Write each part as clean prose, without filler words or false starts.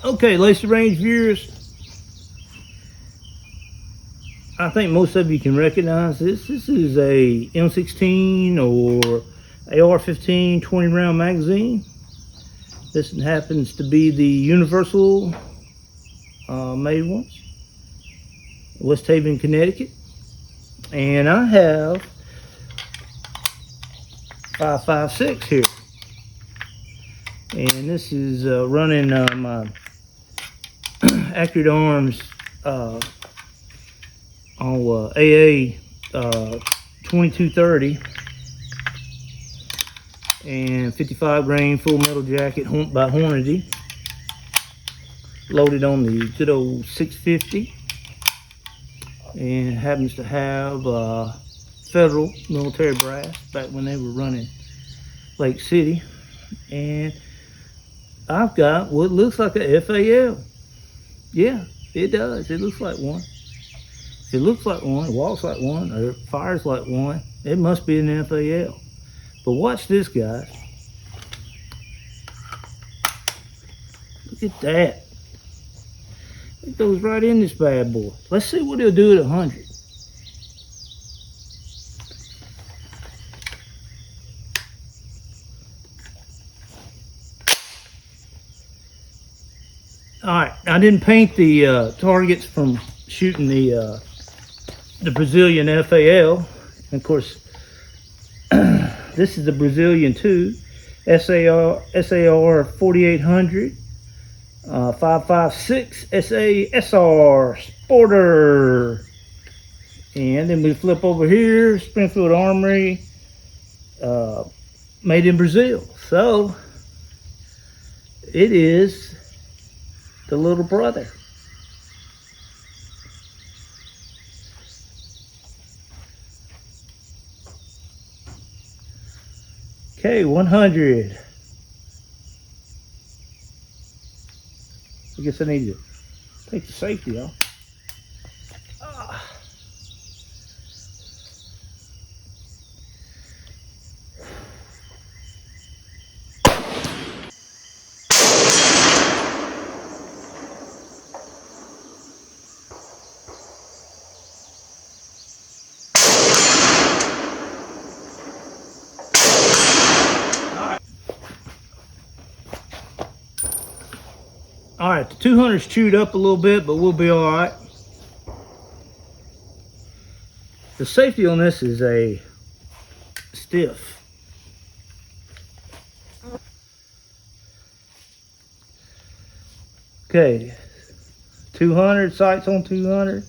Okay, Laser Range viewers, I think most of you can recognize this. This is a M16 or AR-15 20 round magazine. This happens to be the Universal made ones, West Haven, Connecticut. And I have 5.56 here. And this is running my Accurate Arms on AA 2230 and 55 grain full metal jacket by Hornady, loaded on the good old 650, and happens to have federal military brass back when they were running Lake City. And I've got what looks like a FAL. Yeah, it does. It looks like one. If it looks like one, it walks like one, or it fires like one, it must be an FAL. But watch this, guys. Look at that. It goes right in this bad boy. Let's see what he'll do at 100. All right, I didn't paint the targets from shooting the Brazilian FAL. And of course, this is the Brazilian 2 SAR 4800 5.56 SAR Sporter. And then we flip over here, Springfield Armory, made in Brazil. So it is the little brother. Okay, 100. I guess I need to take the safety off. All right, the 200's chewed up a little bit, but we'll be all right. The safety on this is a stiff. Okay, 200, sights on 200.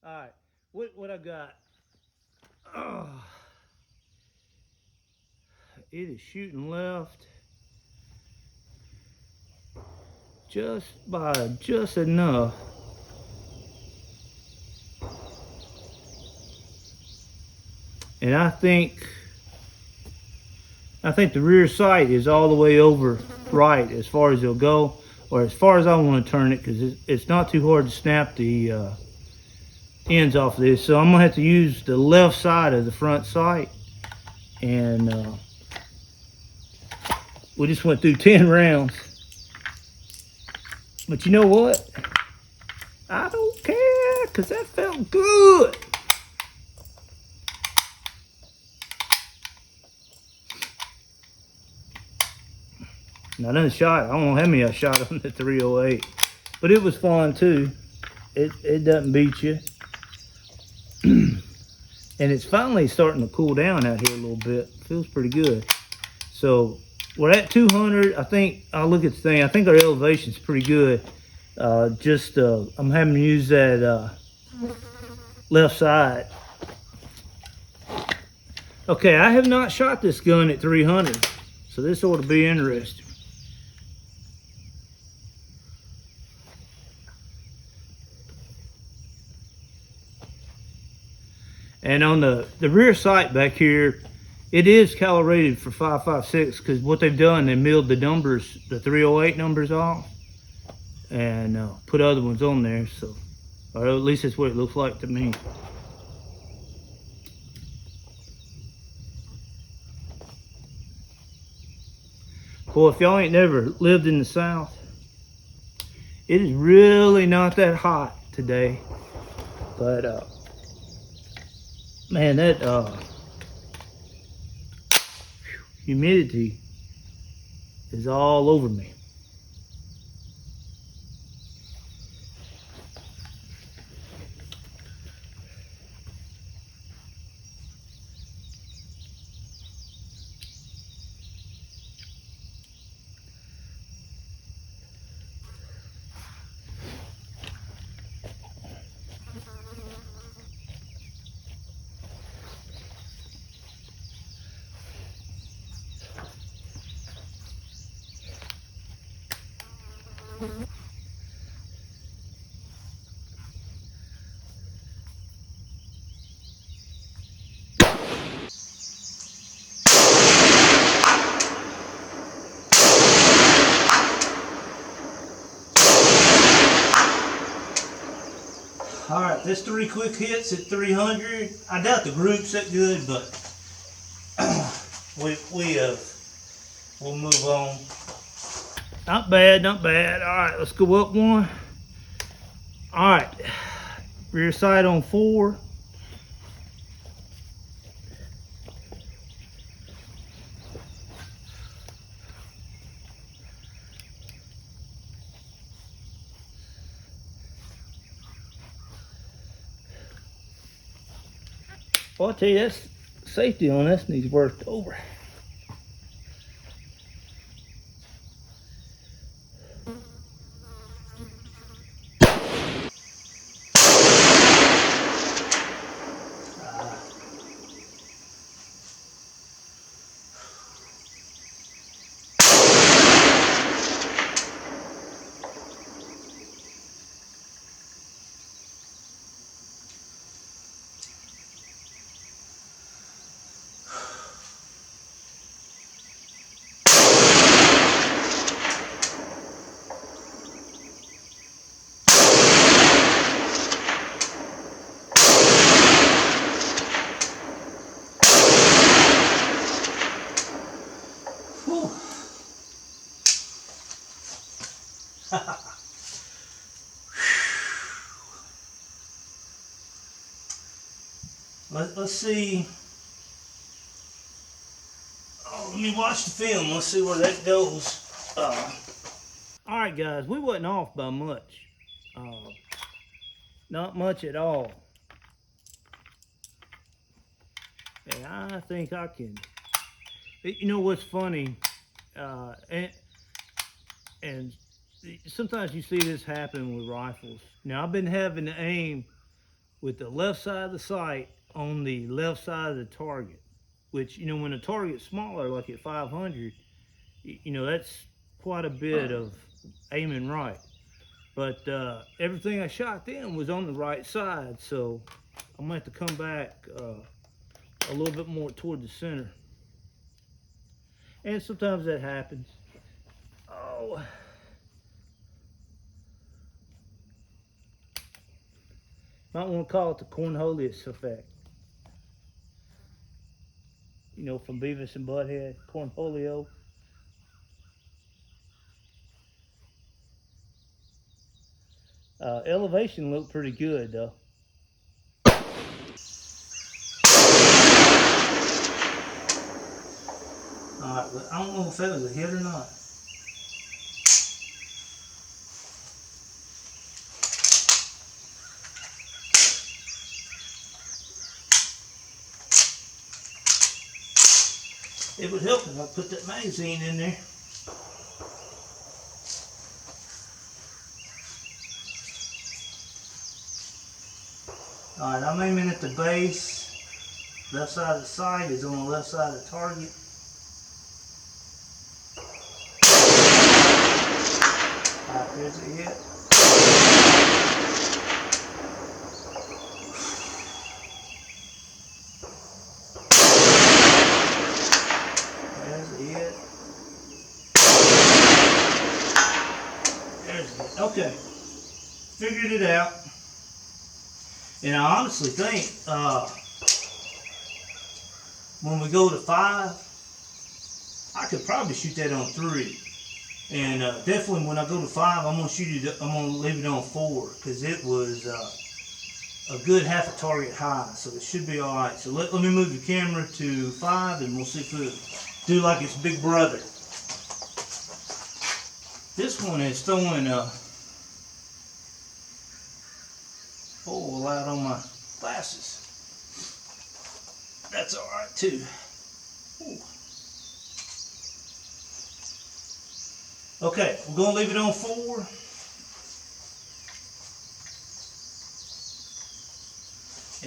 All right, what I got? Oh, it is shooting left just enough. And I think the rear sight is all the way over right as far as it'll go, or as far as I want to turn it, because it's not too hard to snap the ends off of this. So I'm gonna have to use the left side of the front sight. And we just went through 10 rounds. But you know what? I don't care, because that felt good. Now then shot, I don't know how many I shot on the 308, but it was fun too. It doesn't beat you. And it's finally starting to cool down out here a little bit. Feels pretty good. So we're at 200. I think, I'll look at the thing. I think our elevation's pretty good. I'm having to use that left side. Okay, I have not shot this gun at 300, so this ought to be interesting. And on the rear sight back here, it is calibrated for 5.56 because what they've done, they milled the numbers, the 308 numbers off, and put other ones on there. So, or at least that's what it looks like to me. Well, if y'all ain't never lived in the South, it is really not that hot today. But man, that humidity is all over me. All right, that's 3 quick hits at 300. I doubt the group's that good, but we'll move on. Not bad, not bad. All right, let's go up one. All right, rear sight on 4. Well, I'll tell you, that's safety on this needs worked over. Let's see. Oh, let me watch the film. Let's see where that goes. All right, guys, we wasn't off by much. Not much at all. And I think I can. You know what's funny? And sometimes you see this happen with rifles. Now, I've been having to aim with the left side of the sight on the left side of the target, which, you know, when the target's smaller, like at 500, you know, that's quite a bit of aiming right. But everything I shot then was on the right side, so I'm gonna have to come back a little bit more toward the center. And sometimes that happens. Oh. Might want to call it the Cornholius effect. You know, from Beavis and Butthead, Cornholio. Elevation looked pretty good though. Alright, but I don't know if that was a hit or not. It would help if I put that magazine in there. Alright, I'm aiming at the base. Left side of the sight is on the left side of the target. Alright, there's a hit. hit. There's the hit. Okay. Figured it out. And I honestly think when we go to 5, I could probably shoot that on 3. And definitely when I go to 5, I'm gonna leave it on 4 because it was a good half a target high, so it should be all right. So let me move the camera to 5, and we'll see if it'll do like its big brother. This one is throwing a lot on my glasses. That's all right too. Ooh. Okay, we're gonna leave it on 4.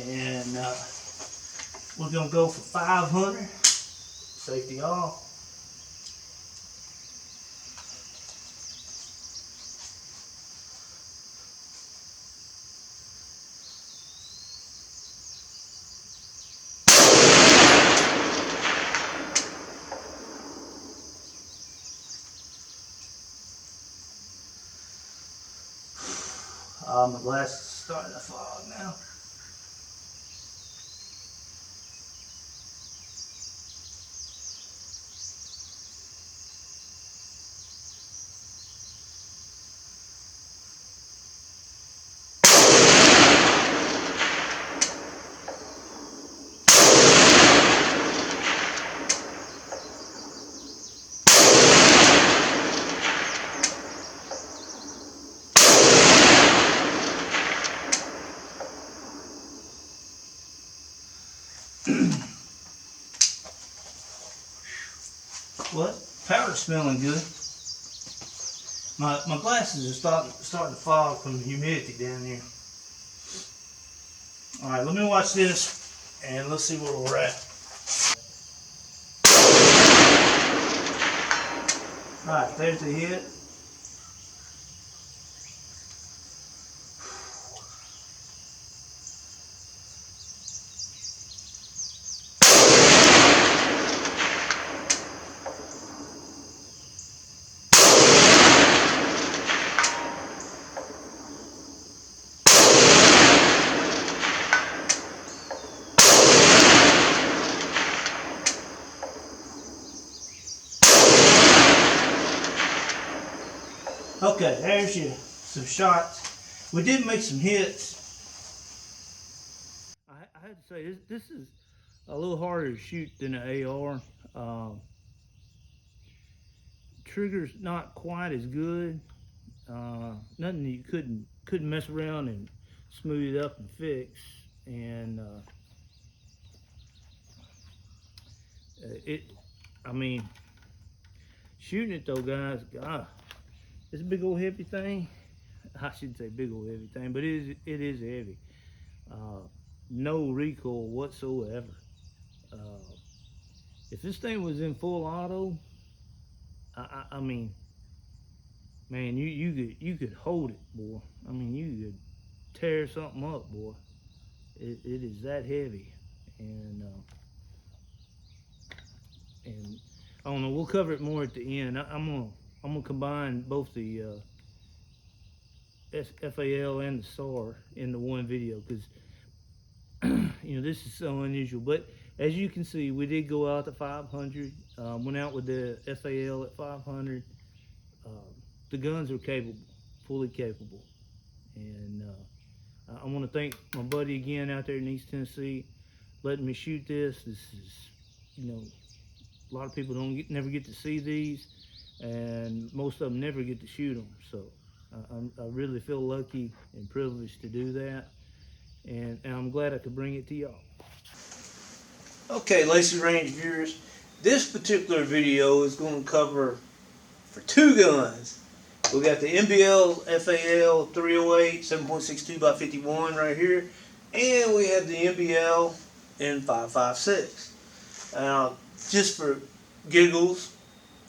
And we're gonna go for 500. Safety off. My glasses are starting to fog now. What? Powder's smelling good. My glasses are starting to fog from the humidity down here. All right, let me watch this, and let's see where we're at. All right, there's the hit. Okay, there's some shots. We did make some hits. I had to say, this is a little harder to shoot than an AR. Trigger's not quite as good. Nothing you couldn't mess around and smooth it up and fix. And I mean, shooting it though, guys, God, it's a big old heavy thing. I shouldn't say big old heavy thing, but it is heavy. No recoil whatsoever. If this thing was in full auto, I mean, man, you could hold it, boy. I mean, you could tear something up, boy. It is that heavy, and I don't know. We'll cover it more at the end. I'm gonna combine both the FAL and the SAR into one video because this is so unusual. But as you can see, we did go out to 500. Went out with the FAL at 500. The guns are capable, fully capable, and I want to thank my buddy again out there in East Tennessee, letting me shoot this. This is, a lot of people never get to see these, and most of them never get to shoot them. So I really feel lucky and privileged to do that, and I'm glad I could bring it to y'all. Okay, Lacey Range viewers, this particular video is going to cover for 2 guns. We got the Imbel FAL 308 7.62 by 51 right here, and we have the Imbel N556. Now, just for giggles,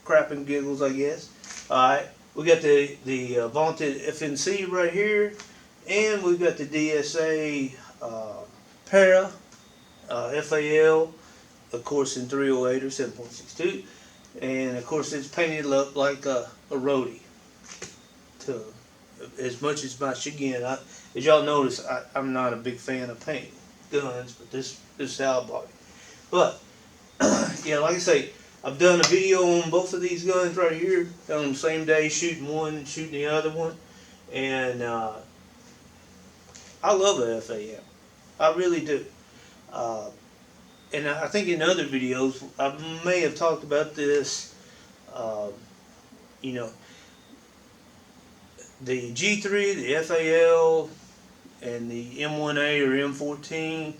crap and giggles, I guess. All right, we got the vaunted FNC right here, and we've got the DSA Para FAL, of course, in 308 or 7.62. and of course it's painted up like a roadie. To as much as much again, as y'all notice, I'm not a big fan of painting guns, but this is how I bought it. But yeah, like I say, I've done a video on both of these guns right here. Done on the same day, shooting one and shooting the other one, and I love a FAL. I really do. And I think in other videos I may have talked about this. Uh, you know, the G3, the FAL, and the M1A or M14,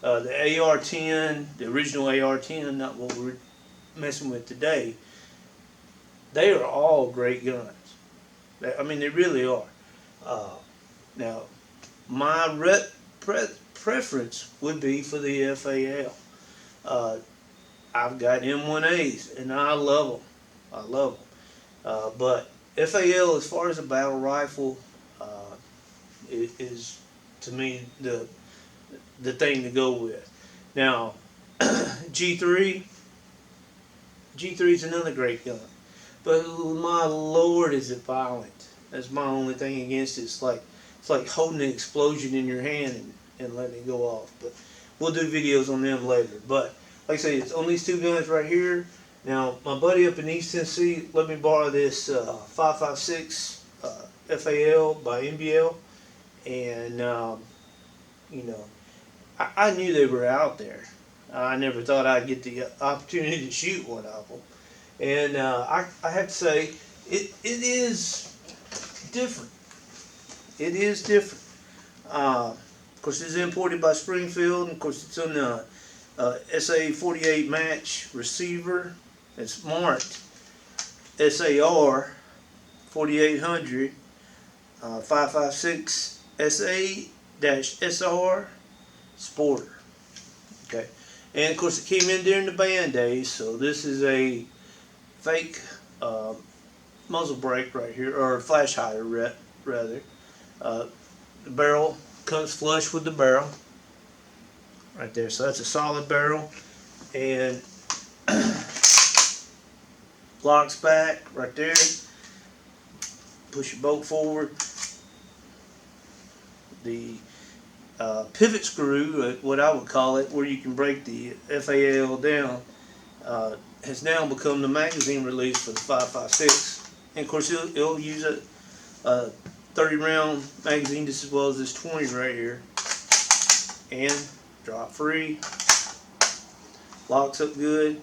the AR-10, the original AR-10, not what we're messing with today. They are all great guns. I mean, they really are. Now, my preference would be for the FAL. I've got M1As, and I love them. I love them. But FAL, as far as a battle rifle, is to me the thing to go with. Now, G3 is another great gun, but my lord, is it violent? That's my only thing against it. It's like holding an explosion in your hand and letting it go off. But we'll do videos on them later. But like I say, it's on these two guns right here. Now, my buddy up in East Tennessee let me borrow this 5.56 FAL by Imbel, and you know, I knew they were out there. I never thought I'd get the opportunity to shoot one of them, and I have to say it is different. It is different. Of course, it's imported by Springfield, and of course, it's on the SA-48 match receiver. It's marked SAR 4800 5.56 SA-SR Sporter. Okay, and of course it came in during the band days, so this is a fake muzzle brake right here, or flash hider rather. The barrel comes flush with the barrel right there, so that's a solid barrel, and locks back right there. Push your bolt forward. The pivot screw, what I would call it, where you can break the FAL down, has now become the magazine release for the 5.56. And of course, it'll use a 30-round magazine just as well as this 20 right here. And drop free. Locks up good.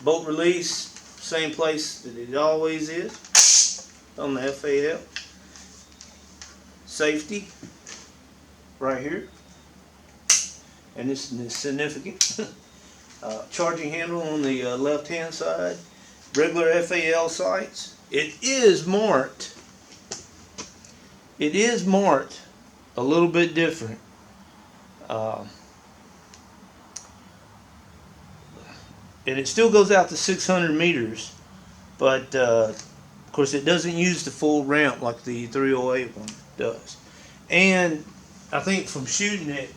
Bolt release, same place that it always is on the FAL. Safety right here, and this is significant. Charging handle on the left hand side. Regular FAL sights. It is marked a little bit different. And it still goes out to 600 meters, but of course it doesn't use the full ramp like the 308 one does. And I think from shooting it,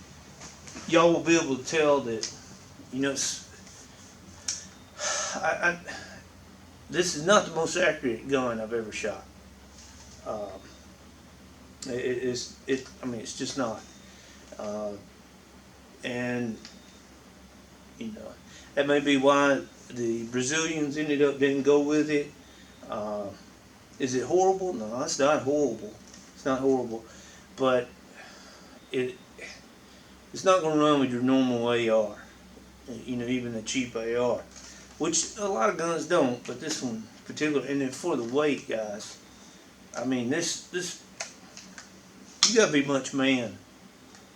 y'all will be able to tell that, you know, this is not the most accurate gun I've ever shot. I mean, it's just not. And you know, that may be why the Brazilians didn't go with it. Is it horrible? No, it's not horrible. It's not horrible, but it's not going to run with your normal AR. You know, even a cheap AR, which a lot of guns don't, but this one in particular. And then for the weight, guys, I mean, this you got to be much man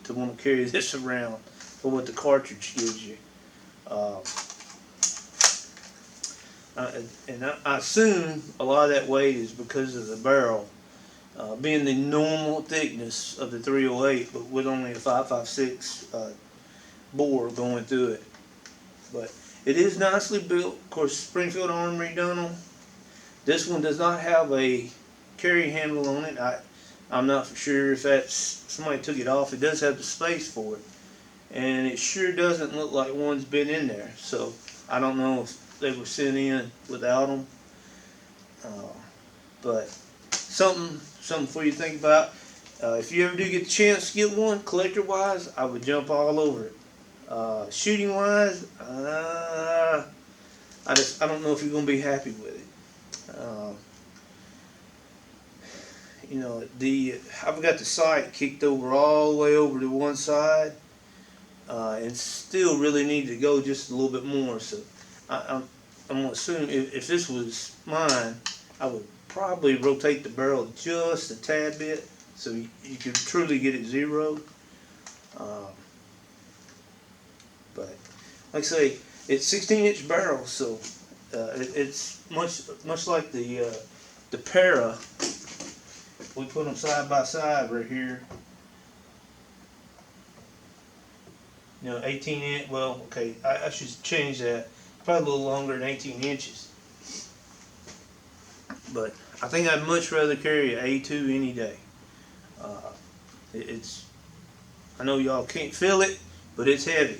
to want to carry this around for what the cartridge gives you. And I assume a lot of that weight is because of the barrel being the normal thickness of the 308, but with only a 5.56 bore going through it. But it is nicely built. Of course, Springfield Armory done them. This one does not have a carry handle on it. I'm not for sure if that's somebody took it off. It does have the space for it, and it sure doesn't look like one's been in there. So I don't know if they were sent in without them. But something for you to think about. If you ever do get the chance to get one, collector wise, I would jump all over it. Shooting wise, I don't know if you're gonna be happy with it. You know, I've got the sight kicked over all the way over to one side, and still really need to go just a little bit more. So I'm gonna assume if this was mine, I would probably rotate the barrel just a tad bit so you can truly get it zeroed. But like I say, it's 16-inch barrel, so it's much like the Para. We put them side by side right here. You know, 18-inch. Well, okay, I should change that. Probably a little longer than 18 inches. But I think I'd much rather carry an A2 any day. It's, I know y'all can't feel it, but it's heavy.